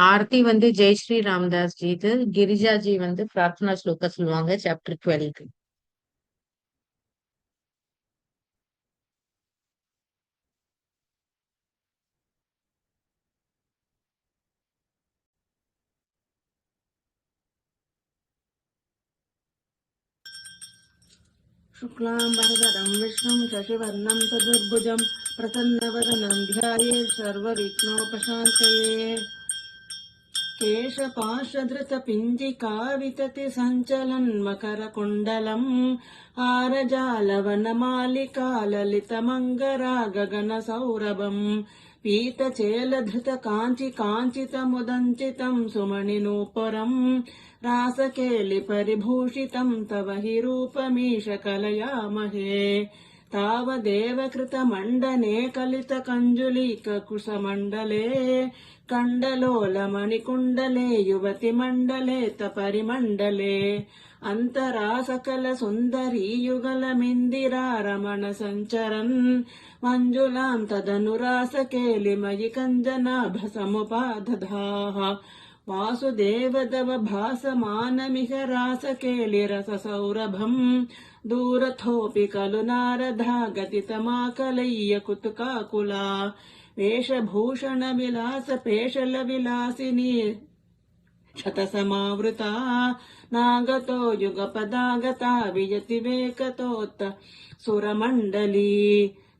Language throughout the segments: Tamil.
ஆர்த்தி வந்து ஜெயஸ்ரீ ராமதாஸ் ஜி, இது கிரிஜாஜி வந்து பிரார்த்தனா ஸ்லோகா சொல்லுவாங்க சாப்டர் 12க்கு. शुक्लाम्बरधरं विष्णुं शशिवर्णं चतुर्भुजं प्रसन्नवदनं ध्यायेत् सर्वविघ्नोपशान्तये। केशपाशधृतपिञ्जिकाविततिसञ्चलन्मकरकुण्डलम् हारजालवनमालिका ललितमङ्गरागगनसौरभम् पीतचेलधृतकाञ्चिकाञ्चितमुदञ्चितं सुमणिनूपुरम् रासकेलिपरिभूषितं तव हि रूपमीश कलयामहे। तावदेव कृतमण्डने कलितकञ्जुलीककुशमण्डले कण्डलोलमणिकुण्डले युवतिमण्डले तपरिमण्डले अन्तरा सकलसुन्दरीयुगलमिन्दिरा रमणसञ्चरन् मञ्जुलां तदनुरासकेलिमयि कञ्जनाभसमुपादधाः। वासुदेवदव भासमानमिह रासकेलिरससौरभम् दूरथोऽपि खलु नारदा गतितमाकलय्य कुतुकाकुला वेशभूषणविलासपेशलविलासिनी शतसमावृता नागतो युगपदागता वियतिवेकतोत्त सुरमण्डली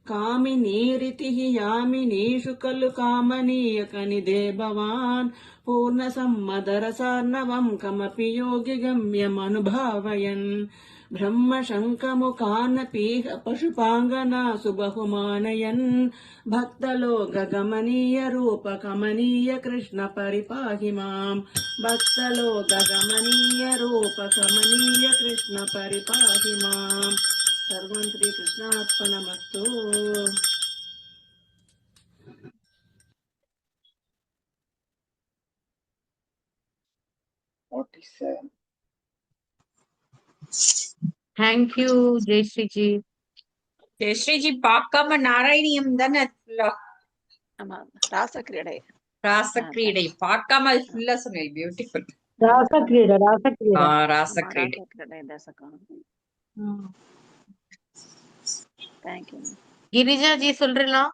कामिनीरितिः यामिनीषु खलु कामनीयकनिधे भवान् पूर्णसम्मदरसार्णवम् कमपि योगिगम्यमनुभावयन् ब्रह्मशङ्खमुखानपीह पशुपाङ्गनासु बहुमानयन् भक्तलोकगमनीयरूपकमनीय कृष्ण परिपाहि माम् भक्तलोकगमनीयरूपकमनीय कृष्ण परिपाहि माम्। सर्वं श्रीकृष्णार्पणमस्तु। தேங்க்யூ ஜெயஸ்ரீஜி. ஜெயஸ்ரீஜி பார்க்காம நாராயணியம் தானே ஃபுல்லா? ஆமா, ராசக்கிரீடை. ராசக்கிரீடை பார்க்காம அது ஃபுல்லா சொன்னேன். பியூட்டிஃபுல். ராசக்கிரீடை ராசக்கிரீடை. தசகம். தேங்க்யூ. கிரிஜாஜி சொல்றீங்களா?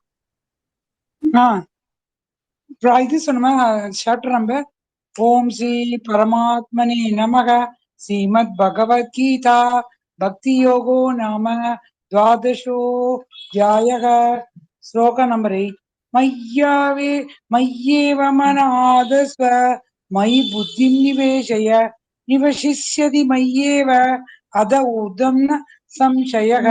இது சொன்ன சாப்டர் நம்பர் ஓம் ஸ்ரீ பரமாத்மனே நமக. ஸ்ரீமத் பகவத்கீதா பக்தி யோகோ நாம द्वादशोऽध्यायः श्लोक नंबर 8 मय्येव मनादस्व मयि बुद्धिं निवेशय निवशिष्यति मय्येव अध ऊर्ध्वं न संशयः।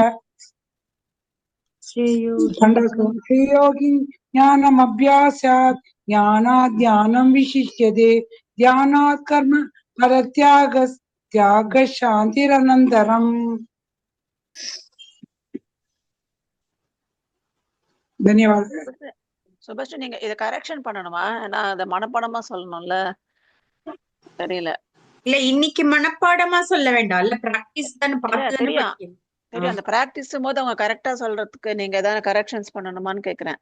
श्रेयोगी ज्ञानमभ्यासात् ज्ञानात् ज्ञानं विशिष्यते ध्यानात् कर्म परत्याग शान्तिरनन्तरम्। தன்யவாதம். சுபஸ்ரீ, நீங்க இத கரெக்ஷன் பண்ணணுமா? நான் அத மனப்பாடமா சொல்லணும்ல, தெரியல. இல்ல இன்னைக்கு மனப்பாடமா சொல்ல வேண்டாம், இல்ல பிராக்டிஸ் தான பார்த்து தெரியும். அந்த பிராக்டிஸ் போது அவங்க கரெக்டா சொல்றதுக்கு நீங்க ஏதாவது கரெக்ஷன்ஸ் பண்ணணுமான்னு கேக்குறேன்.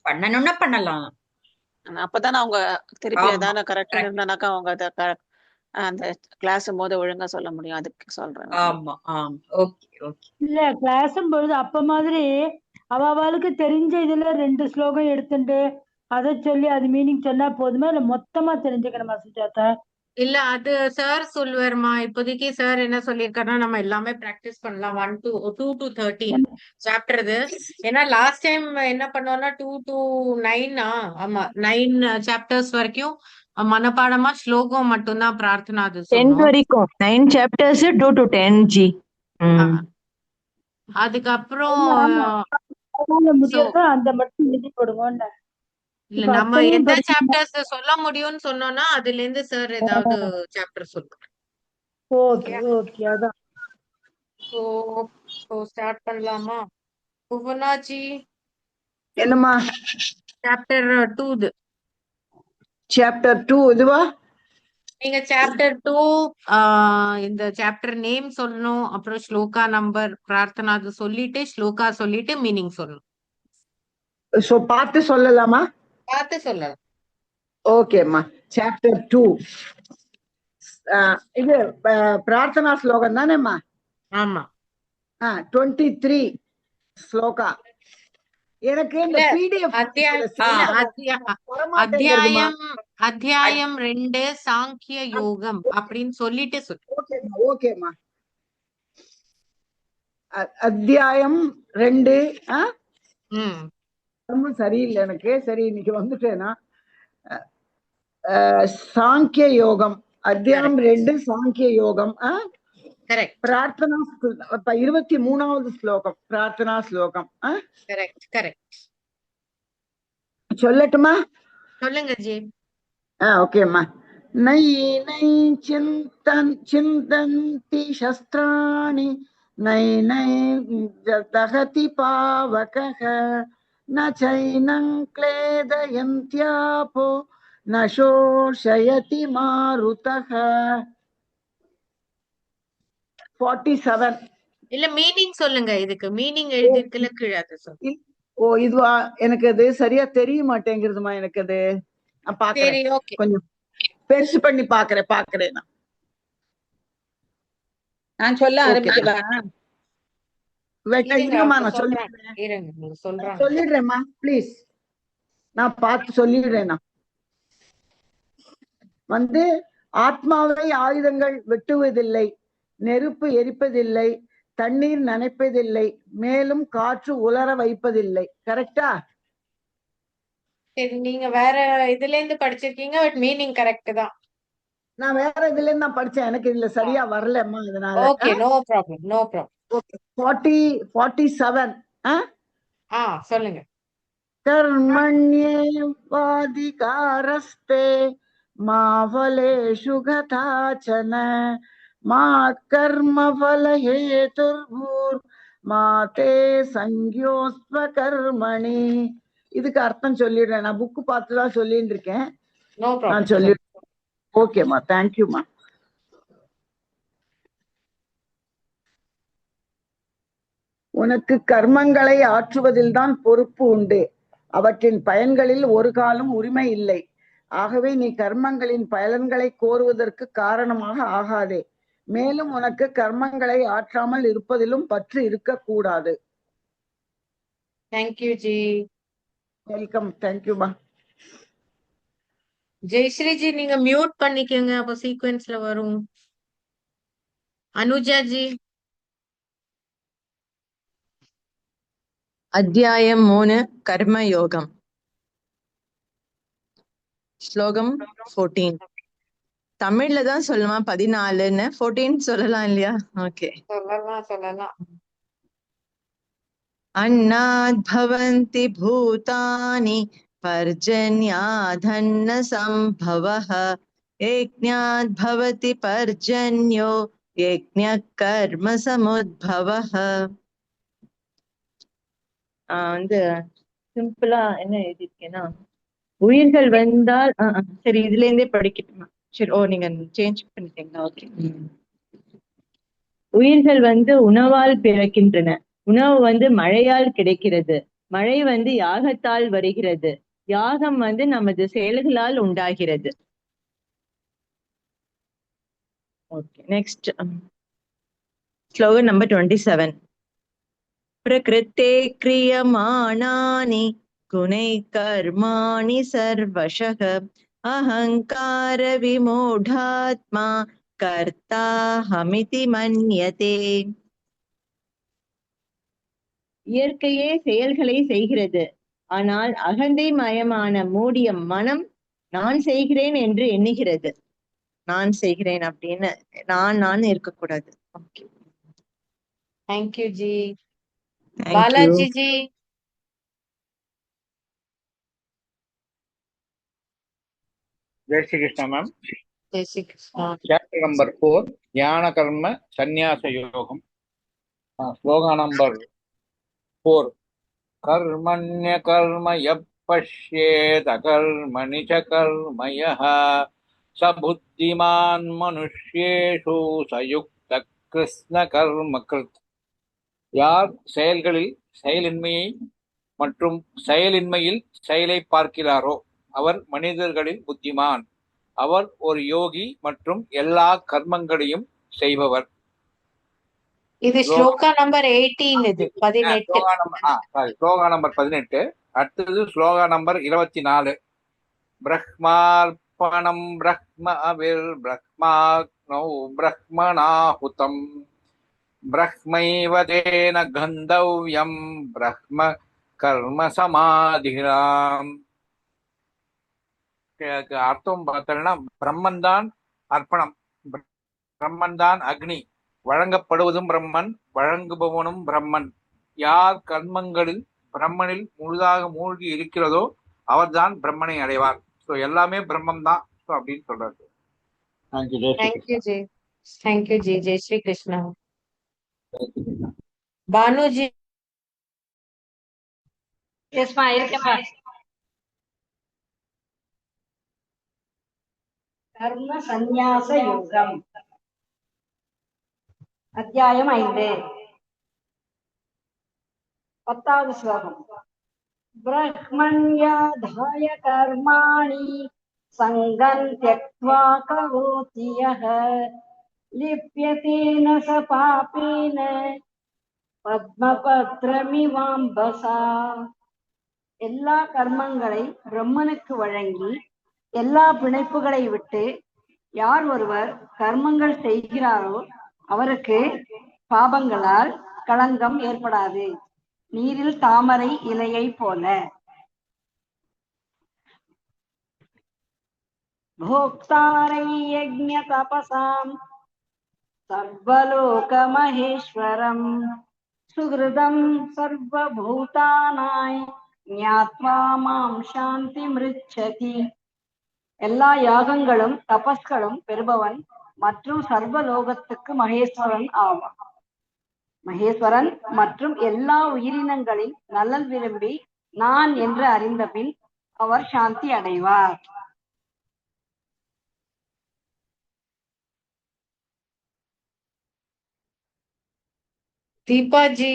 பண்ணணும்னா பண்ணலாம். அப்பதானே அவங்க திருப்பி ஏதாவது கரெக்ஷன் இருந்தானாக்கா அவங்க அந்த கிளாஸ் போது ஒழுங்கா சொல்ல முடியும். அதுக்கு சொல்றேன். ஆமா ஆமா, ஓகே ஓகே. இல்ல கிளாஸும் பொழுது அப்ப மாதிரி அவளுக்கு தெரிஞ்ச இதுல 2 ஸ்லோகம் எடுத்துட்டு அதை சொல்லி அது மீனிங் சொன்னா போதுமா, இல்ல மொத்தமா தெரிஞ்சுக்கணுமா சுஜாதா? இல்ல அது சார் சொல்லுவாருமா. இப்போதைக்கு சார் என்ன சொல்லியிருக்காருன்னா, நம்ம எல்லாமே பிராக்டிஸ் பண்ணலாம் 1 to 13 சாப்டர் இது. ஏன்னா லாஸ்ட் டைம் என்ன பண்ணோம்னா 2 to 9 ஆமா 9 சாப்டர்ஸ் வரைக்கும் மனப்பாடமா ஸ்லோகம் மட்டும்தான் பிரார்த்தனா அது 10 வரைக்கும் 9 chapters 2 to 10 ஜி. அதுக்கப்புறம் அந்த மட்டும் எழுதி போடுவோம். இல்ல நம்ம எந்த சாப்டர்ஸ் சொல்ல முடியும்னு சொன்னோம்னா அதுல இருந்து சார் ஏதாவது சாப்டர் சொல்லுங்க. ஓகே ஓகே, அதான். சோ ஸ்டார்ட் பண்ணலாமா? புவனாஜி என்னம்மா? சாப்டர் 2 இது. சாப்டர் 2 இதுவா? நீங்க சாப்டர் 2 இந்த சாப்டர் நேம் சொல்லணும், அப்புறம் ஸ்லோகா நம்பர் பிரார்த்தனா அது சொல்லிட்டு ஸ்லோகா சொல்லிட்டு மீனிங் சொல்லணும். சோ பார்த்து சொல்லலாமா? பார்த்து சொல்லலாம். ஓகேம்மா. சாப்டர் 2 இது பிரார்த்தனா ஸ்லோகம் தானேம்மா? ஆமா. 23 ஸ்லோகா. எனக்கு இந்த இல்ல பிடிஎஃப் அத்தியாயம் 2 சாங்கிய யோகம் அப்படின்னு சொல்லிட்டு சொல்லு. ஓகேம்மா. அத்தியாயம் 2 ரொம்ப சரியில்லை எனக்கு. சரி, இன்னைக்கு வந்துட்டேனா. சாங்கிய யோகம் அத்தியாயம் 2 சாங்கிய யோகம். பிரார்த்தனா 23வது ஸ்லோகம் பிரார்த்தனா ஸ்லோகம். சொல்லட்டுமா? சொல்லுங்க ஜி. ஓகேம்மா. நை நை சிந்தந்தி சஸ்திராணி நை நை தகதி பாவகः ந சைனம் க்லேதயந்த்யாபோ ந சோஷயதி மாருதः. 47. இல்ல மீனிங் சொல்லுங்க. இதுக்கு மீனிங் எழுதிருக்கல கீழே அது சொல்லு. இதுவா? எனக்கு அது சரியா தெரிய மாட்டேங்கிறதுமா. எனக்கு அது நான் பாக்குறேன், கொஞ்சம் பெருசு பண்ணி பாக்குறேன். நான் சொல்ல ஆரம்பிக்கவா? நான் சொல்லிடுறேன்மா ப்ளீஸ். நான் பார்த்து சொல்லிடுறேன். ஆத்மாவை ஆயுதங்கள் வெட்டுவதில்லை, நெருப்பு எரிப்பதில்லை, தண்ணீர் நனைப்பதில்லை, மேலும் காற்று உலர வைப்பதில்லை. கரெக்டா? சரி, நீங்க வேற இதுல இருந்து படிச்சிருக்கீங்க. பட் மீனிங் கரெக்ட் தான். நான் வேற இதுல இருந்து தான் படிச்சேன். எனக்கு இதுல சரியா வரலம்மா, அதனால. Okay, no problem. 47. சொல்லுங்க. கர்மண்யேவாதிகாரஸ்தே மா ஃபலேஷு கதாசன மா கர்மஃபலஹேதுர்பூர் மா தே சங்யோஸ்வ கர்மணி. இதுக்கு அர்த்தம் சொல்லிடுறேன். நான் புக்கு பார்த்துதான் சொல்லிட்டு இருக்கேன். நான் சொல்லிடுறேன். ஓகேம்மா, தேங்க்யூம்மா. உனக்கு கர்மங்களை ஆற்றுவதில் தான் பொறுப்பு உண்டு. அவற்றின் பயன்களில் ஒரு காலம் உரிமை இல்லை. ஆகவே நீ கர்மங்களின் பலன்களை கோருவதற்கு காரணமாக ஆகாதே. மேலும் உனக்கு கர்மங்களை ஆற்றாமல் இருப்பதிலும் பற்று இருக்கக்கூடாது. தேங்க்யூ ஜி. வெல்கம். தேங்க்யூமா. ஜெயஸ்ரீ ஜி, நீங்க மியூட் பண்ணிக்கோங்க, அப்போ சீக்வென்ஸ்ல வரும். அனுஜா ஜி. அத்தியாயம் 3 கர்மயோகம். ஸ்லோகம் 14. தமிழ்ல தான் சொல்லுமா 14ன்னு? 14 சொல்லலாம் இல்லையா? ஓகே, சொல்லலாம். அன்னாத் பவந்தி பூதானி பர்ஜன்யாதன்ன சம்பவः யஜ்ஞாத் பவதி பர்ஜன்யோ யஜ்ஞ கர்ம சமுத்பவः. சிம்பிளா என்ன எழுதிருக்கேன்னா, உயிர்கள் வந்தால் சரி, இதுல இருந்தே படிக்கட்டுமா? சரி, நீங்க சேஞ்ச் பண்ணிட்டீங்களா? ஓகே. உயிர்கள் உணவால் பிறக்கின்றன. உணவு மழையால் கிடைக்கிறது. மழை யாகத்தால் வருகிறது. யாகம் நமது செயல்களால் உண்டாகிறது. ஓகே, நெக்ஸ்ட் ஸ்லோகம் நம்பர் 27. பிரகிருத்தே கிரியமானானி குணை கர்மாணி சர்வஷக அஹங்கார விமூடாத்மா கர்த்தாஹமிதி மன்யதே. இயற்கையே செயல்களை செய்கிறது. ஆனால் அகந்தை மயமான மூடிய மனம் நான் செய்கிறேன் என்று எண்ணுகிறது. நான் செய்கிறேன் அப்படின்னு நான் இருக்கக்கூடாது. Okay, thank you G. Balaji G. जय श्री कृष्ण मैम. जय श्री कृष्ण. चैप्टर नंबर 4 ज्ञान कर्म संन्यास योगम. श्लोका नंबर 4. कर्मण्य कर्म यः पश्येत् अकर्मणि च कर्म यः स बुद्धिमान् मनुष्येषु स युक्तः कृष्ण कर्म कृत्. யார் செயல்களில் செயலின்மையை மற்றும் செயலின்மையில் செயலை பார்க்கிறாரோ அவர் மனிதர்களில் புத்திமான். அவர் ஒரு யோகி மற்றும் எல்லா கர்மங்களையும் செய்பவர். இது ஸ்லோகா நம்பர் 18. இது 18. ஸ்லோகா நம்பர் 18. அடுத்தது ஸ்லோகா நம்பர் 24. பிரஹ்மார்ப்பணம் பிரஹ்மவிர் பிரஹ்மாக்னௌ பிரஹ்மணாஹுதம் பிரஹ்மைவ தேன கந்தவ்யம் பிரஹ்ம கர்ம சமாதிராம். அர்த்தம் பார்த்தோம்னா பிரம்மன் தான் அர்ப்பணம், பிரம்மன் தான் அக்னி, வழங்கப்படுவதும் பிரம்மன், வழங்குபவனும் பிரம்மன். யார் கர்மங்களில் பிரம்மனில் முழுதாக மூழ்கி இருக்கிறதோ அவர்தான் பிரம்மனை அடைவார். ஸோ எல்லாமே பிரம்மம் தான் அப்படின்னு சொல்றாரு. தேங்க்யூ ஜி. தேங்க்யூ ஜி. ஜெய் ஸ்ரீ கிருஷ்ணா. பானுஜி. எஸ்மா இருக்கேம்மா. கர்ம சந்நியாச யோகம் அத்தியாயம் 5 10வது ஸ்லோகம். பிரஹ்மண்யாதாய கர்மாணி சங்கம் த்யக்த்வா கரோதி யஹ லிப்யதேன ச பாபேன பத்மபத்ரமிவாம்பசா. எல்லா கர்மங்களை பிரம்மனுக்கு வழங்கி எல்லா பிணைப்புகளை விட்டு யார் ஒருவர் கர்மங்கள் செய்கிறாரோ அவருக்கு பாபங்களால் களங்கம் ஏற்படாது, நீரில் தாமரை இலையை போல. போக்தாரை யஜ்ஞ தபசாம் சர்வலோக மகேஸ்வரம் சுகிருதம் சர்வபூதானாய் ஞாத்வா மாம் சாந்தி மிருச்சதி. எல்லா யாகங்களும் தபஸ்களும் பெறுபவன் மற்றும் சர்வலோகத்துக்கு மகேஸ்வரன் ஆவான். மகேஸ்வரன் மற்றும் எல்லா உயிரினங்களின் நலன் விரும்பி நான் என்று அறிந்த பின் அவர் சாந்தி அடைவார். தீபாஜி.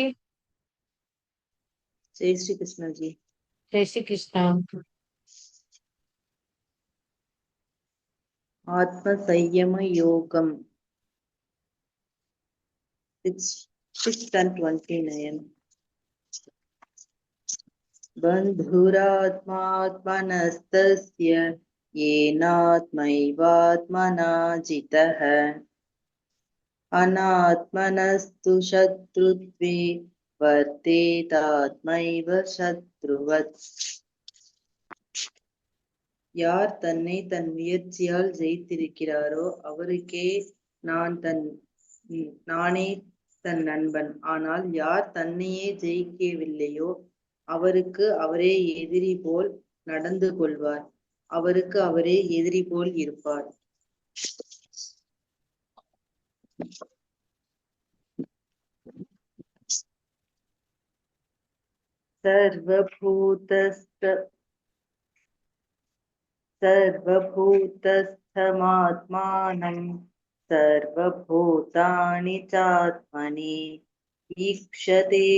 ஜெய் ஸ்ரீ கிருஷ்ணா ஜி. ஜெய் ஸ்ரீ கிருஷ்ணா. ஆத்ம சையம யோகம் 6:29. பந்துராத்மாத்மனஸ்தஸ்ய ஏனாத்மைவாத்மனா ஜிதः அநாத்மனஸ்து சத்ருத்வே வர்த்தேதாத்மைவ சத்ருவத். யார் தன்னை தன் முயற்சியால் ஜெயித்திருக்கிறாரோ அவருக்கே நானே தன் நண்பன். ஆனால் யார் தன்னையே ஜெயிக்கவில்லையோ அவருக்கு அவரே எதிரி போல் நடந்து கொள்வார், அவருக்கு அவரே எதிரி போல் இருப்பார். சர்வபூதஸ்தமாத்மானம் சர்வபூதானி சாத்மனி ஈக்ஷதே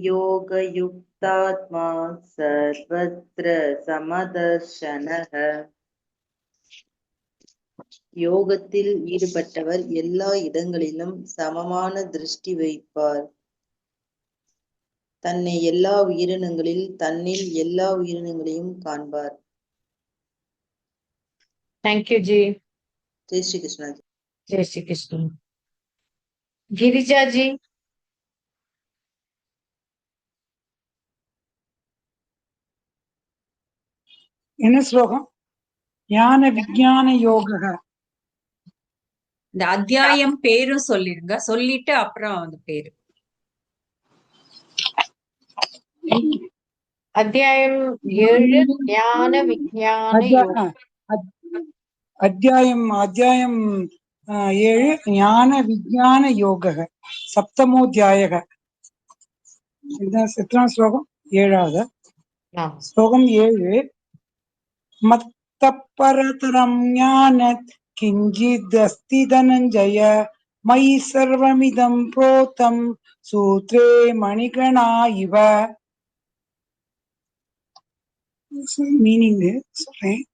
யோகயுக்தாத்மா சர்வத்ர சமதர்ஷனஹ. யோகத்தில் ஈடுபட்டவர் எல்லா இடங்களிலும் சமமான திருஷ்டி வைப்பார். தன்னை எல்லா உயிரினங்களில் தன்னில் எல்லா உயிரினங்களையும் காண்பார். தேங்க்யூ ஜி. ஜெய் ஸ்ரீ கிருஷ்ணா ஜி. ஜெய் ஸ்ரீ கிருஷ்ணா. கிரிஜா ஜி. என்ன ஸ்லோகம்? ஞான விஞ்ஞான யோக. இந்த அத்தியாயம் பேரும் சொல்லிருங்க, சொல்லிட்டு அப்புறம் அந்த பேரு. அத்தியாயம் 7 ஞான விஞ்ஞான யோகம். அத்தியாயம் 7 ஞான விஞ்ஞான யோக சப்தமோத்தியாய. எத்தனாம் ஸ்லோகம்? 7வது ஸ்லோகம். 7 மத்த பரதரம் ஞான கிஞ்சித் அஸ்தி தனஞ்சய मयि सर्वमिदं प्रोतं सूत्रे मणिगणा इव. மீனிங் சொல்றேன்.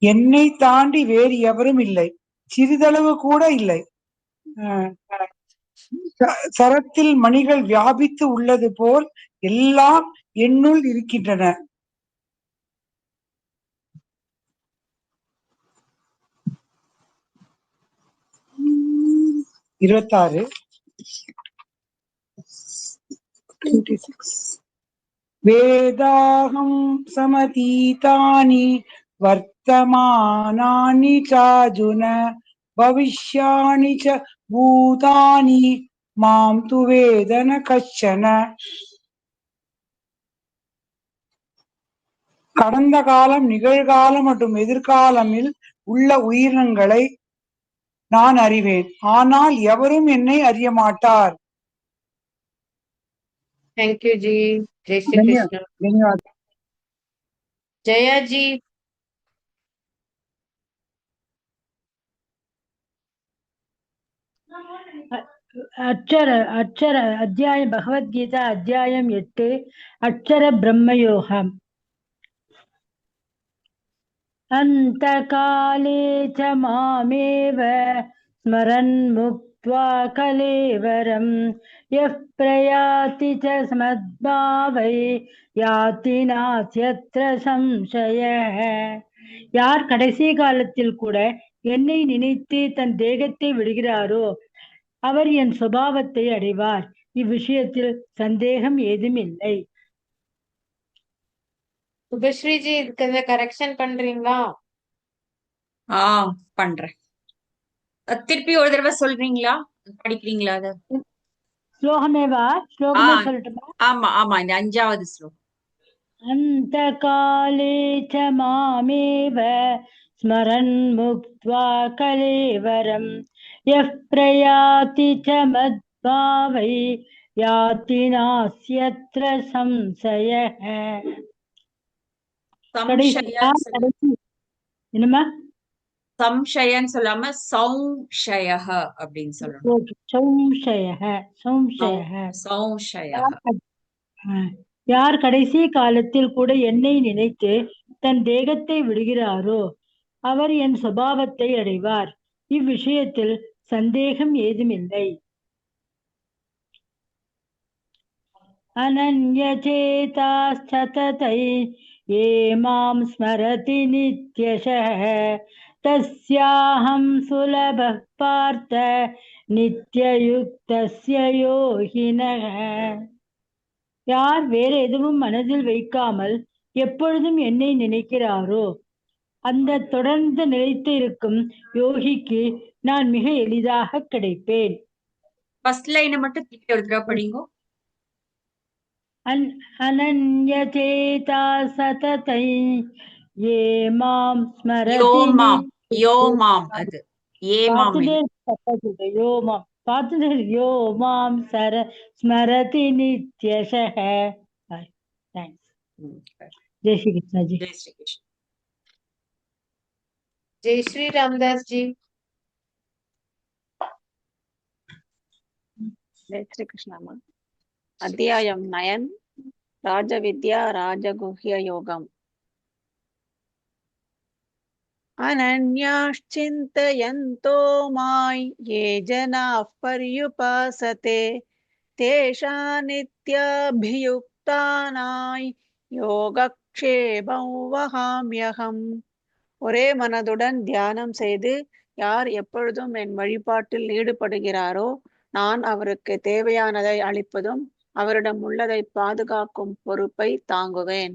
என்னை தாண்டி வேறு எவரும் இல்லை, சிறிதளவு கூட இல்லை. சரத்தில் மணிகள் வியாபித்து உள்ளது போல் எல்லாம் என்னுள் இருக்கின்றன. இருபத்தாறு. வேதாகம் சமதீதானி வர்த்தமானானி சார்ஜுன பவிஷ்யாணி ச பூதானி மாம் து வேதன கச்சன. கடந்த காலம், நிகழ்காலம் மற்றும் எதிர்காலமில் உள்ள உயிரினங்களை நான் அறிவேன், ஆனால் எவரும் என்னை அறிய மாட்டார். Thank you जी. जय श्री कृष्ण. धन्यवाद. जया जी. அட்சர அத்தியாயம் பகவத்கீதா அத்தியாயம் 8 அட்சர பிரம்மயோகம். அந்தகாலே ச மாமேவ ஸ்மரன் முக்த்வா கலேவரம் யப் பிரயாதி ச ஸ்மத்பாவை யாதி நாஸ்யத்ர சம்சயः. யார் கடைசி காலத்தில் கூட என்னை நினைத்து தன் தேகத்தை விடுகிறாரோ அவர் என் சுபாவத்தை அடைவார். இவ்விஷயத்தில் சந்தேகம் ஏதும் இல்லை. சுபஸ்ரீ ஜி, இதுக்கு கரெக்ஷன் பண்றீங்களா? பண்றேன். திருப்பி ஒரு தடவை சொல்றீங்களா, படிக்கிறீங்களா? அது ஸ்லோகமேவா? ஸ்லோகமே சொல்லட்டுமா? ஆமா ஆமா, இந்த 5வது ஸ்லோகம். அந்த காலே ச மாமேவ ஸ்மரன் முக்த்வா கலேவரம் யப் பிரயாதி ச மத்பாவை யாதி நாஸ்யத்ர சம்சயः. என்னமா? சம்சயன்னு சொல்லாம சௌஷயः அப்படின்னு சொல்லணும். சௌஷயः. யார் கடைசி காலத்தில் கூட என்னை நினைத்து தன் தேகத்தை விடுகிறாரோ அவர் என் சுபாவத்தை அடைவார். இவ்விஷயத்தில் சந்தேகம் ஏதுமில்லை. அனன்யசேதாஸ்சததை ஏ மாம் ஸ்மரதி நித்யஷः தஸ்யாஹம் சுலபः பார்த்த நித்யயுக்தஸ்ய யோகினः. யார் வேற எதுவும் மனதில் வைக்காமல் எப்பொழுதும் என்னை நினைக்கிறாரோ அந்த தொடர்ந்து நிலைத்து இருக்கும் யோகிக்கு நான் மிக எளிதாக கிடைப்பேன். ஃபர்ஸ்ட் லைனை மட்டும் திருப்பி ஒரு தடவை படிங்கோ. அனன்யசேதா சததை ஏ மாம் ஸ்மரதி யோ மாம், அது ஏ மாம் யோ மாம் பார்த்து யோ மாம் ஸ்மரதி நித்யஷः. தேங்க்ஸ். ஜெய் ஸ்ரீ கிருஷ்ணா ஜி. ஜெய் ஸ்ரீ கிருஷ்ணா. जय श्री रामदास जी. जय श्री कृष्णा. अध्यायम 9 राजविद्या राजगुह्य योगम. अनन्याश्चिन्तयन्तो मां ये जनाः पर्युपासते तेषां नित्याभियुक्तानां योगक्षेमं वहाम्यहम्. ஒரே மனதுடன் தியானம் செய்து யார் எப்பொழுதும் என் வழிபாட்டில் ஈடுபடுகிறாரோ நான் அவருக்கு தேவையானதை அளிப்பதும் அவரிடம் உள்ளதை பாதுகாக்கும் பொறுப்பை தாங்குவேன்.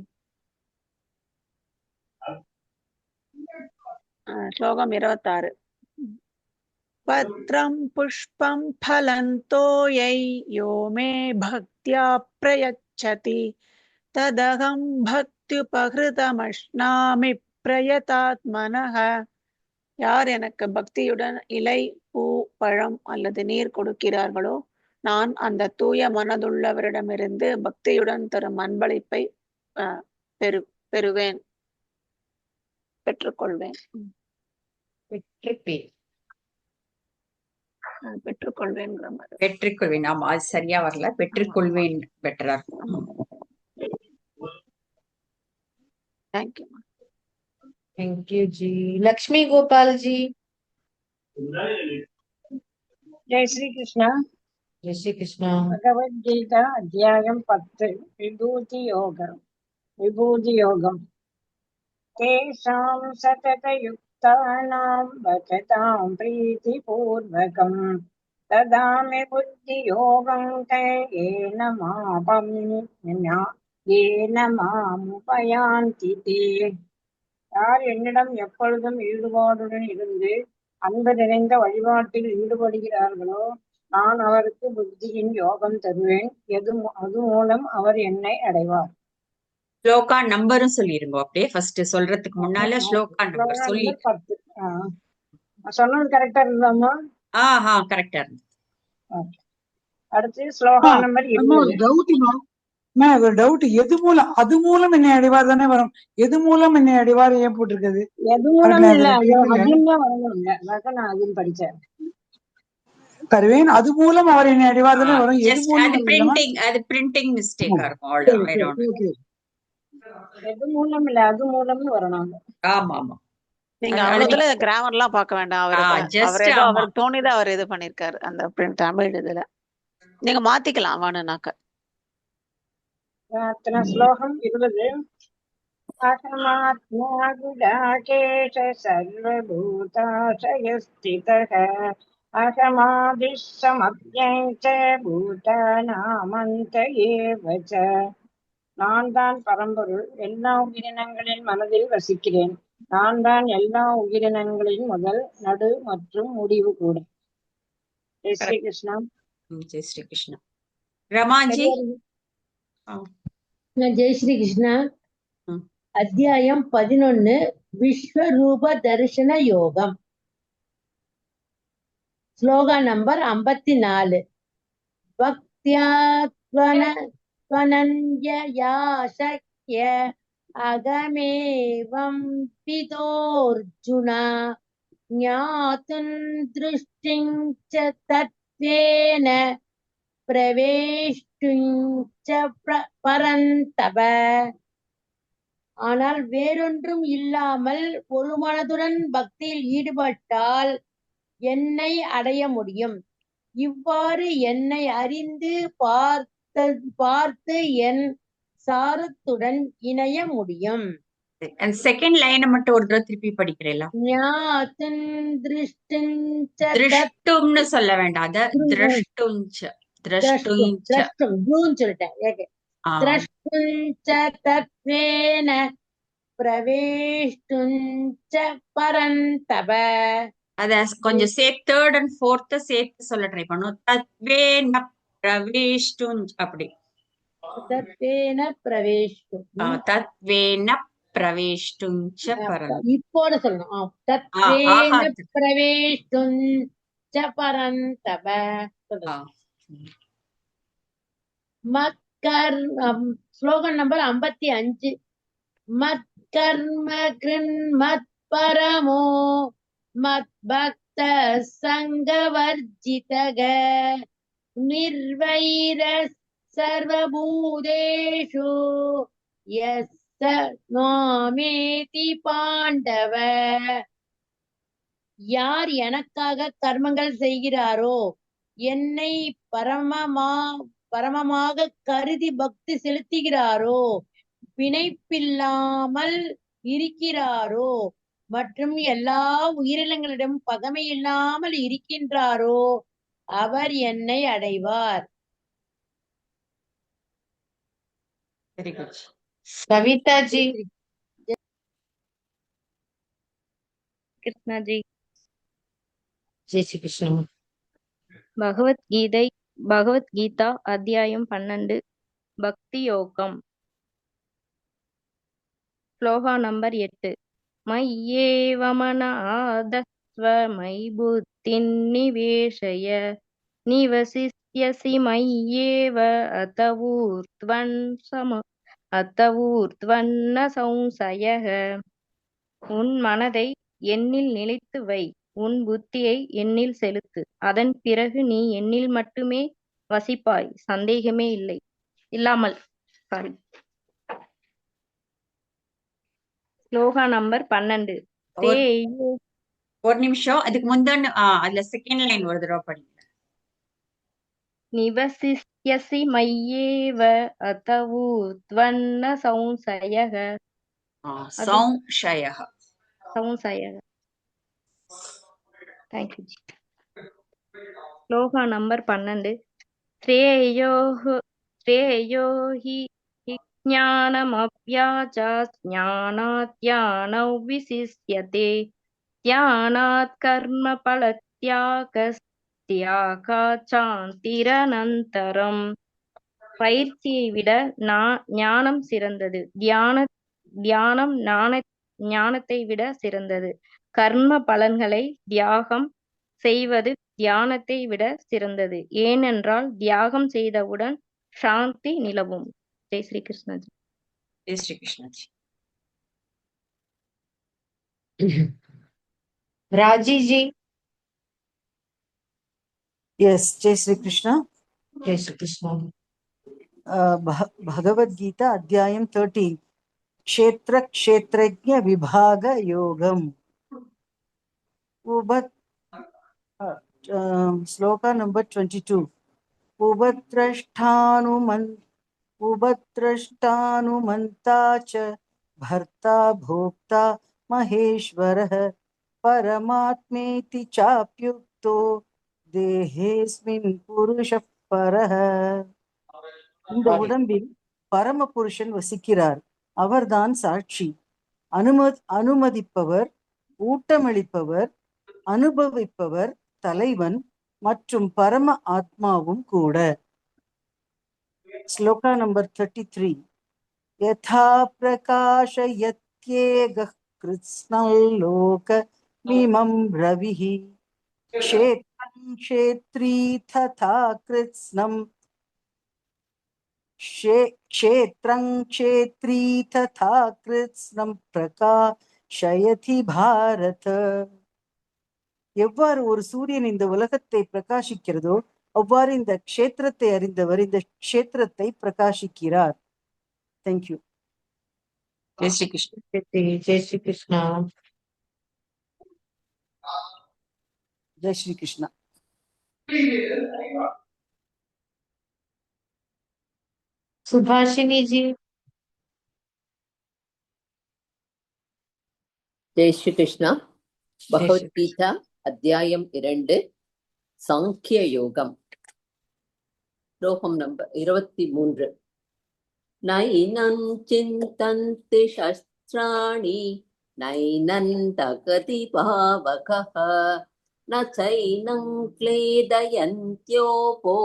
ஸ்லோகம் 26. பத்ரம் புஷ்பம் ஃபலந்தோ யை யோ மே பக்த்யா பிரயச்சதி ததகம் பக்த்யுபஹ்ருதமஷ்னாமி பிரயதாத்மனஹ. யார் எனக்கு பக்தியுடன் இலை, பூ, பழம் அல்லது நீர் கொடுக்கிறார்களோ நான் அந்த தூய மனதுள்ளவரிடமிருந்து பக்தியுடன் தரும் அன்பளிப்பை பெற்றுக்கொள்வேன். பெற்றுக்கொள்வேங்கிற மாதிரி. பெற்றுக்கொள்வேன். ஆமா, அது சரியா வரல. பெற்றுக்கொள்வேன் பெட்டரா இருக்கும். தேங்க்யூ. थैंक यू जी। लक्ष्मी गोपाल जी। जय श्री कृष्ण। जय श्री कृष्ण। भगवद्गीता अध्यायं 10 विभूति योगम् तेषां सततयुक्तानां भजतां प्रीतिपूर्वकं ददामि बुद्धियोगं येन मामुपयान्ति ते। யார் என்னிடம் எப்பொழுதும் ஈடுபாடுடன் இருந்து அன்பு நிறைந்த வழிபாட்டில் ஈடுபடுகிறார்களோ நான் அவருக்கு புத்தியின் யோகம் தருவேன். அது மூலம் அவர் என்னை அடைவார். ஸ்லோகா நம்பரும் சொல்லிருங்க. அப்படியே ஃபர்ஸ்ட் சொல்றதுக்கு முன்னால ஸ்லோகா நம்பர் சொல்லி. 10. நான் சொன்னது கரெக்டா இருந்தாமா? கரெக்டா இருந்து. அடுத்து ஸ்லோகா நம்பர் 20. டவுட்மா ஒரு டவுட். எது மூலம் அது மூலம் என்னை அடைவார் தானே வரும். எது மூலம் என்னை அடைவார் ஏன் போட்டிருக்குது? எது மூலம் இல்ல, அதுவும் தான் வரணுங்க. அதான் நான் அதுவும் படிச்சேன். தருவேன் அது மூலம் அவர் என்னை அடைவார் தானே வரும். எது மூலம்? அது பிரிண்டிங் மிஸ்டேக்கா இருக்கும். எது மூலம் இல்ல, அது மூலம்னு வரணும். ஆமா ஆமா. நீங்க அவ்வளவுல கிராமர் எல்லாம் பார்க்க வேண்டாம். அவர் தோணிதான் அவர் இது பண்ணிருக்காரு அந்த தமிழ் இதுல. நீங்க மாத்திக்கலாம் வேணும்னாக்க. ஸ்லோகம் 20. அகமாத்மா குடாகேஷ சர்வபூதாசயஸ்திதः அகமாதிசமத்யஞ்ச பூதானாமந்த ஏவ ச. நான் தான் பரம்பொருள், எல்லா உயிரினங்களின் மனதில் வசிக்கிறேன். நான் தான் எல்லா உயிரினங்களின் முதல், நடு மற்றும் முடிவு கூட. ஜெய் ஸ்ரீ கிருஷ்ணா. ஜெய் ஸ்ரீ கிருஷ்ணா. ரமாஜி. ஜெய் ஸ்ரீ கிருஷ்ணா. அத்தியாயம் 11 விஸ்வரூப தரிசன யோகம். ஸ்லோகா நம்பர் 54. பக்த்யா சக்ய அகமேவம் விதோர்ஜுனா ஞாதும் திருஷ்டிம் ச தத்வேன பிரவேஷ்டும் ச பரந்தப. ஆனால் வேறொன்றும் இல்லாமல் ஒரு மனதுடன் பக்தியில் ஈடுபட்டால் என்னை அடைய முடியும். இவ்வாறு என்னை அறிந்து பார்த்து என் சாரத்துடன் இணைய முடியும். செகண்ட் லைனை மட்டும் ஒரு தடவை திருப்பி படிக்கிறீங்களா? திருஷ்டும்னு சொல்ல வேண்டாம். அத தத்வேன பிரவேஷ்டுஞ்ச பரந்தப. அத கொஞ்சம் தேர்ட் அண்ட் ஃபோர்த் சேர்த்து சொல்ல ட்ரை பண்ணும். தத்வேன பிரவேஷ்டுஞ் அப்படி. தத்வேன பிரவேஷ்டுஞ்ச பரந்தப. இப்போட சொல்லணும். தத்வேன பிரவேஷ்டுஞ்ச பரந்தப. ஸ்லோகன் நம்பர் 55. மத்கர்ம கிருன்மத் பரமோ மத்பக்த சங்கவர்ஜிதக நிர்வைர சர்வபூதேஷு யஸ்ஸ நாமேதி பாண்டவ. யார் எனக்காக கர்மங்கள் செய்கிறாரோ, என்னை பரமமாக கருதி பக்தி செலுத்துகிறாரோ, பிணைப்பில்லாமல் இருக்கிறாரோ மற்றும் எல்லா உயிரினங்களிடம் பகமை இல்லாமல் இருக்கின்றாரோ அவர் என்னை அடைவார். Very good. कविता जी। कृष्णा जी। जय श्री कृष्ण। பகவத்கீதா அத்தியாயம் 12 பக்தி யோகம். ஸ்லோகா நம்பர் 8. மய்யேவ மன ஆதஸ்வ மயி புத்தின் நிவேஷய நிவசிஷ்யசி மய்யேவ அத்தவூர்த்வன்ன சம்சயः. உன் மனதை என்னில் நிலைத்து வை, உன் புத்தியை என்னில் செலுத்து. அதன் பிறகு நீ என்னில் மட்டுமே வசிப்பாய், சந்தேகமே இல்லாமல். சாரி. ஸ்லோகா நம்பர் 12. ஒரு நிமிஷம், அதுக்கு முந்தான அதுல செகண்ட் லைன் ஒரு தடவை படிங்க. நிவசிஷ்யசி மய்யேவ அத ஊர்த்வன்ன சம்சயः. சம்சயः. தேங்க்யூ. ஸ்லோகா நம்பர் 12. ஸ்ரேயோ ஹி ஞானமப்யாசாத் ஞானாத்யானௌ விசிஷ்யதே ஞானாத் கர்ம பலத்யாகாத் சாந்திரனந்தரம். பயிற்சியை விட ஞானம் சிறந்தது, தியானம் ஞானத்தை விட சிறந்தது. கர்ம பலன்களை தியாகம் செய்வது தியானத்தை விட சிறந்தது, ஏனென்றால் தியாகம் செய்தவுடன் சாந்தி நிலவும். Jai Sri கிருஷ்ணஜி. Jai Sri கிருஷ்ணஜி. ராஜிஜி. Yes, Jai Sri Krishna. Jai Sri Krishna. Bhagavad Gita Adhyayam 13. Kshetra Kshetrajna Vibhaga Yogam. Sloka number 22. Ubatrashtanumanta cha bharta bhokta maheshwarah paramatmeti chapyukto தேஹேஸ்மின் புருஷப் பரஹ. இந்த உடம்பில் பரம புருஷன் வசிக்கிறார், அவர்தான் சாட்சி, அனுமதிப்பவர், ஊட்டமளிப்பவர், அனுபவிப்பவர், தலைவன் மற்றும் பரம ஆத்மாவும் கூட. ஸ்லோகா நம்பர் 33. யதா பிரகாஷயத்யேகः கிருத்ஸ்னல்லோக மிமம் ரவிஹி க்ஷேத்ரீ ததா கிருத்ஸ்னம் க்ஷேத்ரீ ததா கிருத்ஸ்னம் பிரகாஷயதி பாரத. எவ்வாறு ஒரு சூரியன் இந்த உலகத்தை பிரகாசிக்கிறதோ அவ்வாறு இந்த க்ஷேத்திரத்தை அறிந்தவர் இந்த க்ஷேத்திரத்தை பிரகாசிக்கிறார். தேங்க்யூ. ஜெய் ஸ்ரீ கிருஷ்ணா. ஜெய் ஸ்ரீ கிருஷ்ணா. ஜெய் ஸ்ரீ கிருஷ்ணா. சுபாஷினி ஜி. ஜெய் ஸ்ரீ கிருஷ்ணா. பகவத்கீதா அத்தியாயம் 2 சாங்கிய யோகம். ஸ்லோகம் நம்பர் 23. நைனம் சிந்தந்தி சஸ்திராணி நைனம் தகதி பாவகஹ ந சைனம் க்லேதயந்த்யோபோ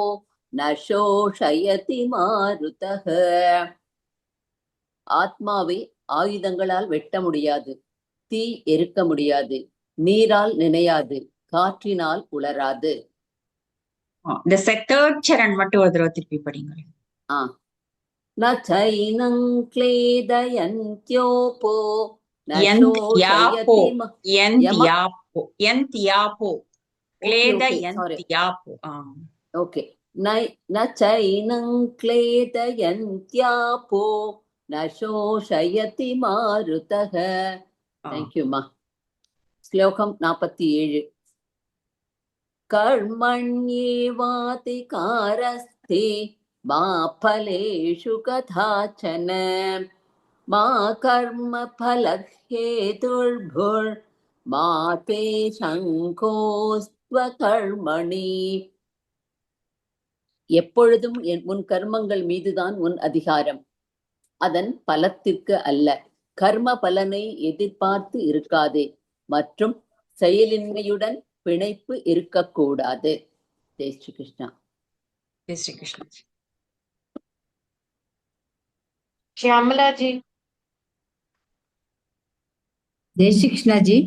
ந சோஷயதி மாருதஹ. ஆத்மாவை ஆயுதங்களால் வெட்ட முடியாது, தீ எரிக்க முடியாது, நீரால் நினையாது, காற்றினால் உலராது. இந்த தேர்ட் சரண் மட்டும் ஒரு தடவை திருப்பி படிங்க. ந சைனம் க்லேதயந்த்யோபோ ந ஓகே. ந சைனம் க்லேதயந்த்யாபோ ந சோஷயதி மாருதஹ. தேங்க்யூமா. ஸ்லோகம் 47. கர்மண்யேவாதிகாரஸ்தே மா பலேஷு கதாச்சன மா கர்ம பலஹேதுர்புர் மா தே சங்கோஸ்த்வ கர்மணி. எப்பொழுதும் உன் கர்மங்கள் மீதுதான் உன் அதிகாரம், அதன் பலத்திற்கு அல்ல. கர்ம பலனை எதிர்பார்த்து இருக்காதே மற்றும் செயலின்மையுடன் பிணைப்பு இருக்கக்கூடாது. ஜெய் ஸ்ரீ கிருஷ்ணா. ஜெய் ஸ்ரீ கிருஷ்ணா. ஷியாமலா ஜி. ஜெய் ஸ்ரீ கிருஷ்ணா ஜி.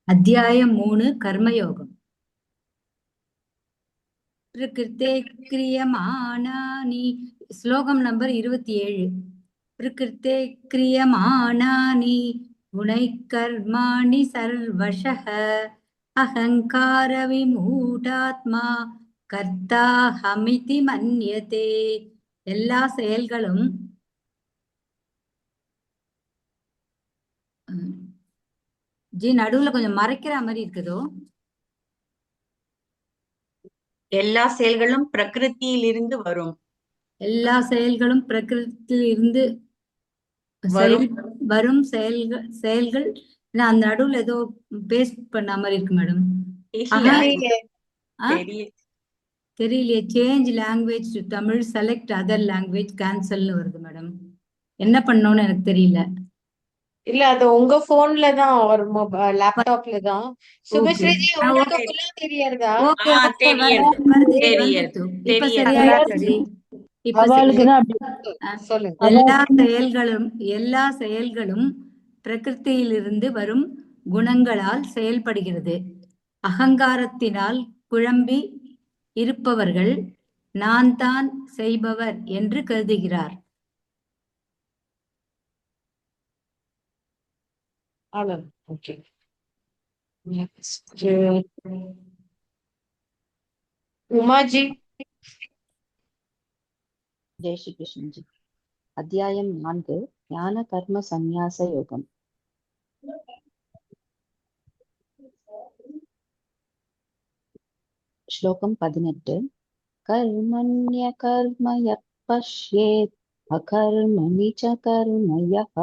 அத்தியாயம் 3 கர்மயோகம். பிரகிருத்தே கிரியமானானி. ஸ்லோகம் நம்பர் 27. பிரகிருத்தே கிரியமானானி குணை கர்மாணி சர்வஷஹ அஹங்கார விமூடாத்மா கர்த்தா ஹமிதி மன்யதே. எல்லா செயல்களும் நடுவுல கொஞ்சம் மறைக்கிற மாதிரி இருக்குதோ. எல்லா செயல்களும் பிரகிருத்தியிலிருந்து வரும். எல்லா செயல்களும் பிரகிருத்தியில் இருந்து வரும் செயல்கள் அந்த நடுவுல ஏதோ பேஸ்ட் பண்ண மாதிரி இருக்கு மேடம். தெரியலையே. Change language to Tamil, select other language, கேன்சல்னு வருது மேடம். என்ன பண்ணணும்னு எனக்கு தெரியல. இல்ல அது உங்க போன்ல தான் ஒரு லேப்டாப்ல தான். சுபஸ்ரீஜி உங்களுக்கு ஃபுல்லா தெரியறதா? இப்ப சரியாயிடுச்சு. சொல்லுங்க. எல்லா செயல்களும் பிரகிருத்தியிலிருந்து வரும் குணங்களால் செயல்படுகிறது. அகங்காரத்தினால் குழம்பி இருப்பவர்கள் நான் தான் செய்பவர் என்று கருதுகிறார். ஓகே. உமாஜி. ஜெய் ஸ்ரீ கிருஷ்ணஜி. அத்தியாயம் 4 ஞான கர்ம சந்நியாச யோகம். ஸ்லோகம் 18. கர்மண்ய கர்ம யத் பஷ்யேத் அகர்மணி ச கர்ம யஹ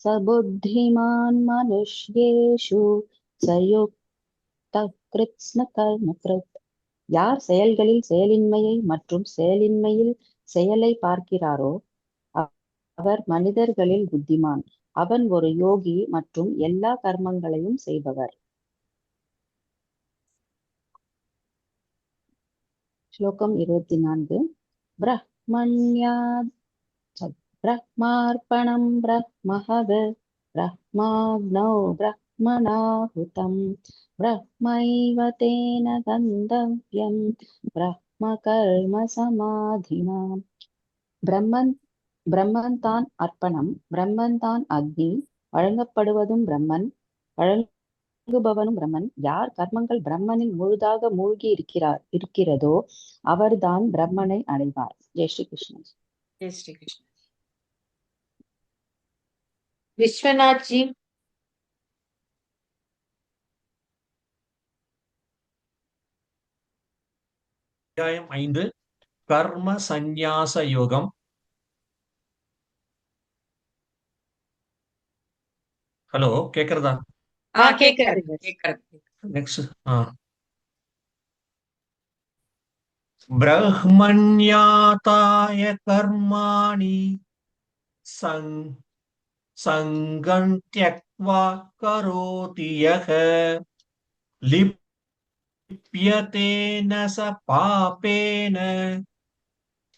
ச புத்திமான் மனுஷ்யேஷு சயுக்த கிருத்ஸ்ன கர்ம கிருத். யார் செயல்களில் செயலின்மையை மற்றும் செயலின்மையில் செயலை பார்க்கிறாரோ அவர் மனிதர்களில் புத்திமான். அவன் ஒரு யோகி மற்றும் எல்லா கர்மங்களையும் செய்பவர். ஸ்லோகம் 24. பிரஹ்மார்ப்பணம் பிரம்மஹவ பிரம்மாக்னோ பிரம்மணாஹுதம் பிரம்மைவ தேன கந்தவ்யம் பிரம்ம கர்ம சமாதினா. பிரம்மன் தான் அர்ப்பணம், பிரம்மன் தான் அக்னி, வழங்கப்படுவதும் பிரம்மன், வழங்குபவனும் பிரம்மன். யார் கர்மங்கள் பிரம்மனில் முழுதாக மூழ்கி இருக்கிறதோ அவர்தான் பிரம்மனை அடைவார். ஜெய் ஸ்ரீ கிருஷ்ணன். ஜெய் ஸ்ரீ கிருஷ்ணன். விஸ்வநாத் ஜி. அத்தியாயம் 5 கர்ம சந்நியாச யோகம். ஹலோ, கேக்குறதா? நெக்ஸ்ட். பிரஹ்மண்யாதாய கர்மாணி சங்கம் த்யக்வா கரோதி யஹ லிப்யதேன ச பாபேன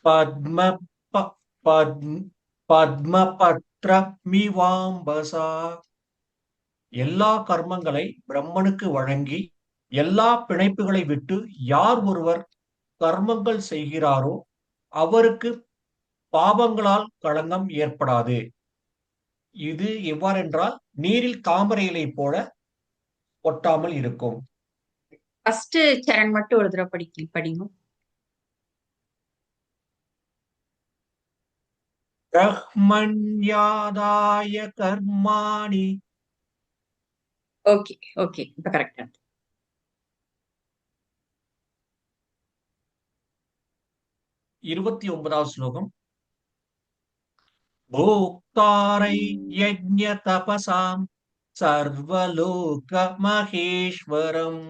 பத்மபத்ரமிவாம்பசா. எல்லா கர்மங்களை பிரம்மனுக்கு வழங்கி எல்லா பிணைப்புகளை விட்டு யார் ஒருவர் கர்மங்கள் செய்கிறாரோ அவருக்கு பாவங்களால் களங்கம் ஏற்படாது. இது எவ்வாறென்றால் நீரில் தாமரை இலை போல ஒட்டாமல் இருக்கும். ஃபர்ஸ்ட் சரண் மட்டும் ஒரு தடவை படிங்க. பிரஹ்மண்யாதாய கர்மாணி. ஓகே ஓகே, இப்ப கரெக்டா. 29வது ஸ்லோகம். போக்தாரை யஜ்ஞ தபசாம் சர்வலோக மகேஸ்வரம்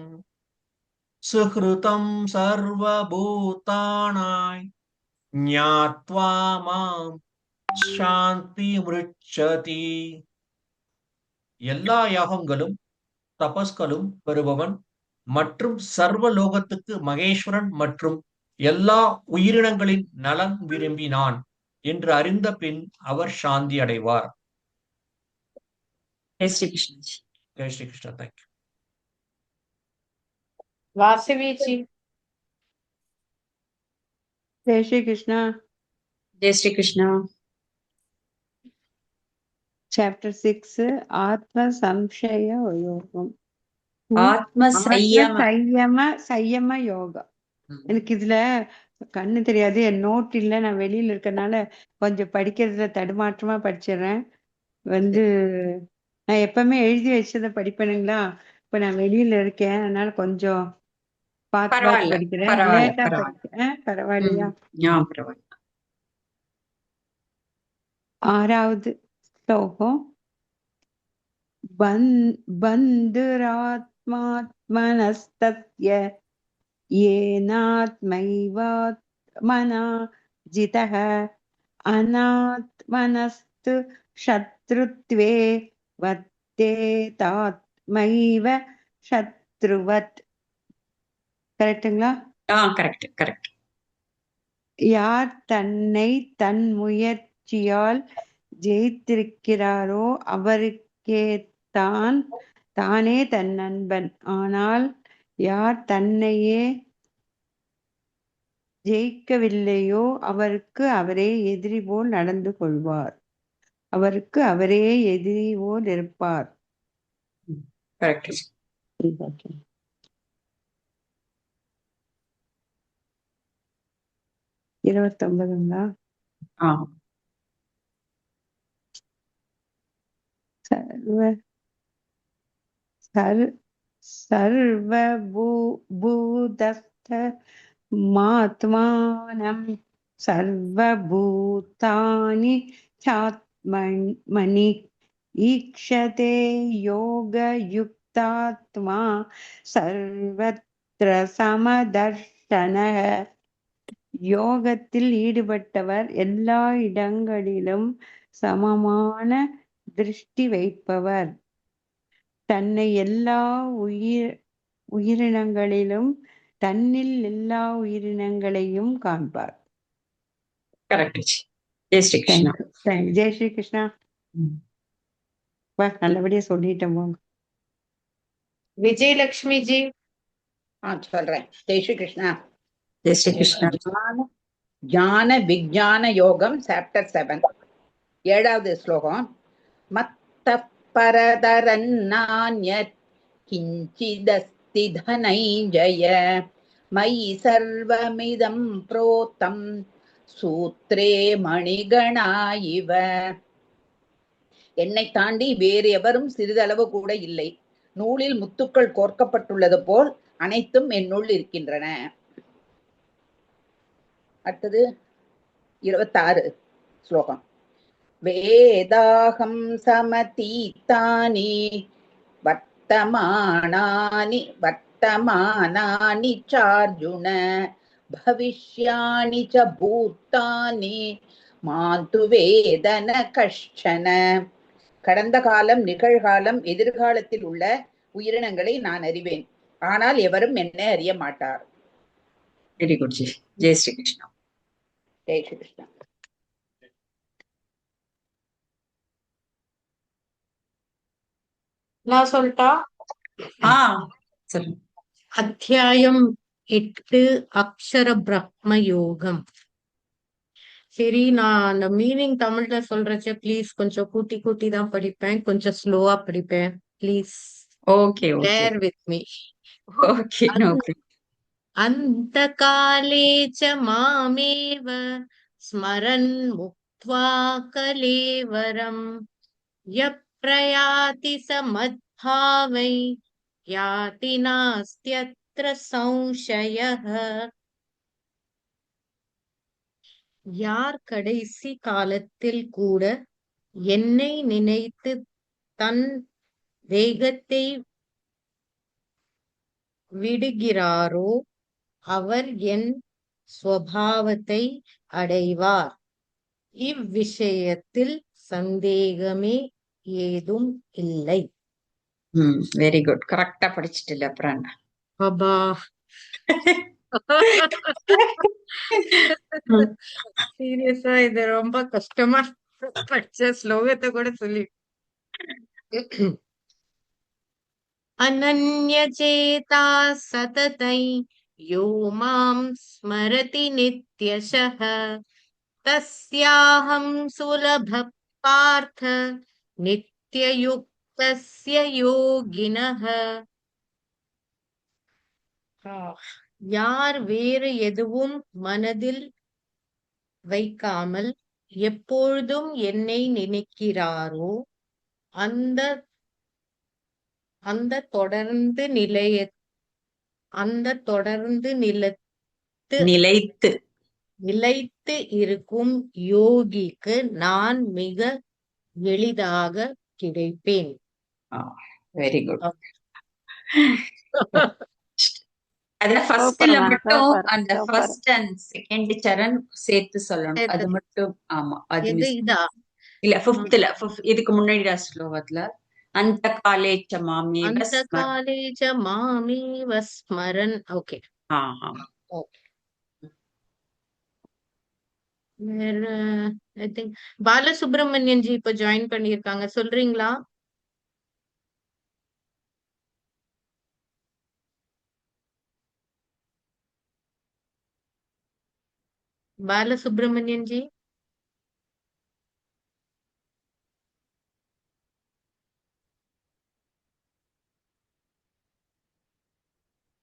சுஹ்ருதம் சர்வபூதானாய் ஞாத்வா மாம் சாந்தி மிருச்சதி. எல்லா யாகங்களும் தபஸ்களும் பெறுபவன் மற்றும் சர்வலோகத்துக்கு மகேஸ்வரன் மற்றும் எல்லா உயிரினங்களின் நலன் விரும்பினான் என்று அறிந்த பின் அவர் சாந்தி அடைவார். ஜெய் ஸ்ரீ கிருஷ்ணன். ஜெய் ஸ்ரீ கிருஷ்ணா. தேங்க்யூ. வாசவிஜி. ஜெய் ஸ்ரீ கிருஷ்ணா. ஜெய் ஸ்ரீ கிருஷ்ணா. Chapter 6 ஆத்ம சம்சய யோகம். ஆத்ம ஆத்ம சையம. சையம யோகா. எனக்கு இதுல கண்ணு தெரியாது, என் நோட் இல்ல, நான் வெளியில இருக்கறனால கொஞ்சம் படிக்கிறதுல தடுமாற்றமா படிச்சிடுறேன். நான் எப்பவுமே எழுதி வச்சதை படிப்பேனுங்களா, இப்ப நான் வெளியில இருக்கேன், அதனால கொஞ்சம் பார்த்து பரவாயில்ல படிக்கிறேன். பரவாயில்ல லேட்டா பரவாயில்ல. படிக்கிறேன். பரவாயில்லையா? பரவாயில்ல. 6வது ஸ்லோகம். बन्धुरात्मात्मनस्तस्य येनात्मैवात्मना जितः अनात्मनस्तु शत्रुत्वे वर्तेतात्मैव शत्रुवत्. கரெக்டுங்களா? Correct correct. யார் தன்னை தன் முயற்சியால் ஜெயித்திருக்கிறாரோ அவருக்கே தானே தன் நண்பன். ஆனால் யார் தன்னையே ஜெயிக்கவில்லையோ அவருக்கு அவரே எதிரி போல் நடந்து கொள்வார். அவருக்கு அவரே எதிரி போல் இருப்பார். கரெக்ட். 29ங்களா? சர்வபூதஸ்த மாத்மானம் சர்வபூதானி சாத்மனி ஈக்ஷதே யோகயுக்தாத்மா சர்வத்ர சமதர்ஷனः. யோகத்தில் ஈடுபட்டவர் எல்லா இடங்களிலும் சமமான திருஷ்டி வைப்பவர். தன்னை எல்லா உயிரினங்களிலும் தன்னில் எல்லா உயிரினங்களையும் காண்பார். கரெக்ட். ஜெய் ஸ்ரீ கிருஷ்ணா. ஜெய் ஸ்ரீ கிருஷ்ணா. நல்லபடியா சொல்லிட்டோம் போங்க. விஜயலட்சுமி ஜி. சொல்றேன். ஜெய் ஸ்ரீ கிருஷ்ணா. ஜெய் ஸ்ரீ கிருஷ்ணா. ஞான விஞ்ஞான யோகம் சாப்டர் 7 7வது ஸ்லோகம். மத்த பரதரன்னான்யத் கிஞ்சிதஸ்தி தனஞ்சய மயி சர்வமிதம் ப்ரோத்தம் சூத்ரே மணிகணா இவ. என்னை தாண்டி வேறு எவரும் சிறிதளவு கூட இல்லை. நூலில் முத்துக்கள் கோர்க்கப்பட்டுள்ளது போல் அனைத்தும் என்னுள் இருக்கின்றன. அடுத்தது 26 ஸ்லோகம். வேதாகம் சமதீத்தானி வர்த்தமானானி சார்ஜுன பவிஷ்யாணி ச பூத்தானி மாது வேதன கஷ்டன. கடந்த காலம், நிகழ்காலம், எதிர்காலத்தில் உள்ள உயிரினங்களை நான் அறிவேன், ஆனால் எவரும் என்னை அறிய மாட்டார். Very good ji. ஜெய் ஸ்ரீ கிருஷ்ணா. ஜெய் ஸ்ரீ கிருஷ்ணா. நான் சொல்லிட்டா? அத்தியாயம் 8 அக்ஷர பிரம்ம யோகம். சரி, நான் அந்த மீனிங் தமிழ்ல சொல்றச்ச ப்ளீஸ் கொஞ்சம் கூட்டி கூட்டி தான் படிப்பேன், கொஞ்சம் ஸ்லோவா படிப்பேன் please. Okay bear with me. Okay. அந்த காலே ச மாமேவ ஸ்மரன் முக்த்வா கலேவரம் யப்ரயாதி ச மத்பாவை யாதி நாஸ்த்யத்ர சம்சயः. யார் கடைசி காலத்தில் கூட என்னை நினைத்து தன் வேகத்தை விடுகிறாரோ அவர் என் ஸ்வபாவத்தை அடைவார். இவ்விஷயத்தில் சந்தேகமே ஏதும் இல்லை. Very good. கரெக்டா படிச்சுட்டு இல்ல அப்புறம் அப்பா சீரியஸா இது ரொம்ப கஷ்டமா படிச்ச ஸ்லோகத்தை கூட சொல்லி. அனன்யசேதா சததை யோ மாம் ஸ்மரதி நித்யஷः தஸ்யாஹம் சுலப பார்த்த நித்யயுக்தஸ்ய யோகினः. யார் வேறு எதுவும் மனதில் வைக்காமல் எப்பொழுதும் என்னை நினைக்கிறாரோ அந்த அந்த தொடர்ந்து நிலைய அந்த தொடர்ந்து நிலைத்து நிலைத்து இருக்கும் யோகிக்கு நான் மிக எளிதாக கிடைப்பேன். Very good. அதுல ஃபர்ஸ்ட்ல மட்டும் அந்த ஃபர்ஸ்ட் அண்ட் செகண்ட் சரண் சேர்த்து சொல்லணும். அது மட்டும் ஆமா, அது மிஸ் இல்ல. ஃபிஃப்த்ல இதுக்கு முன்னாடி ஸ்லோகத்துல அந்த காலேச்ச மாமேவ ஸ்மரன். ஓகே. ஓகே. வேற ஐ திங்க் பாலசுப்ரமணியன் ஜி இப்ப ஜாயின் பண்ணிருக்காங்க, சொல்றீங்களா? பாலசுப்ரமணியன் ஜி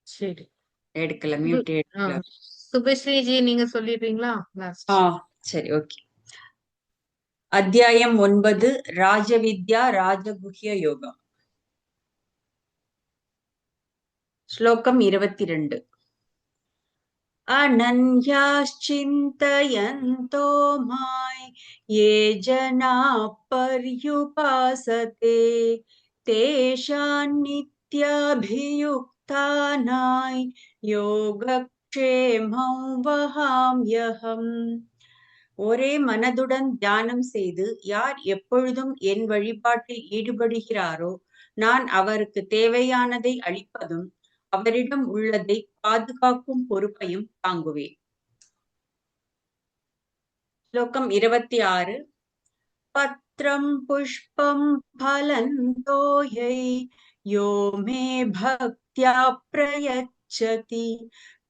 சரி, எடுக்கல, மியூட் எடுக்கல. சுபஸ்ரீ ஜி நீங்க சொல்லிடுறீங்களா? சரி, ஓகே. அத்தியாயம் 9 ராஜவித்யா ராஜகுஹ்ய யோகம். ஸ்லோகம் 22. அனன்யாஸ்சிந்தயந்தோ மாய் யே ஜனா பர்யுபாசதே தேஷான் நித்யாபியுக்தானாய் யோகக்ஷேமம் வஹாம்யஹம். ஒரே மனதுடன் தியானம் செய்து யார் எப்பொழுதும் என் வழிபாட்டில் ஈடுபடுகிறாரோ நான் அவருக்கு தேவையானதை அளிப்பதும் அவரிடம் உள்ளதை பாதுகாக்கும் பொறுப்பையும் தாங்குவேன். ஸ்லோகம் 26. பத்ரம் புஷ்பம் பலந்தோயை யோ மே பக்த்யா பிரயச்சதி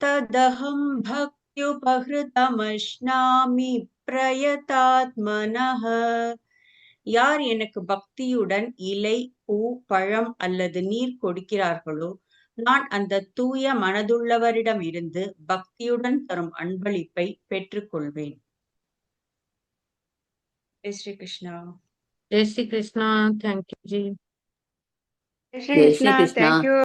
ததஹம் பக்த்யுபஹ்ருதமஸ்நாமி பிரயதாத்மனஹ. யார் எனக்கு பக்தியுடன் இலை, பூ, பழம் அல்லது நீர் கொடுக்கிறார்களோ நான் அந்த தூய மனதுள்ளவரிடமிருந்து பக்தியுடன் தரும் அன்பளிப்பை பெற்றுக்கொள்வேன். ஜெய் ஸ்ரீ கிருஷ்ணா. ஜெய் ஸ்ரீ கிருஷ்ணா. தேங்க்யூ ஜி. ஜெய் ஸ்ரீ கிருஷ்ணா. தேங்க்யூ.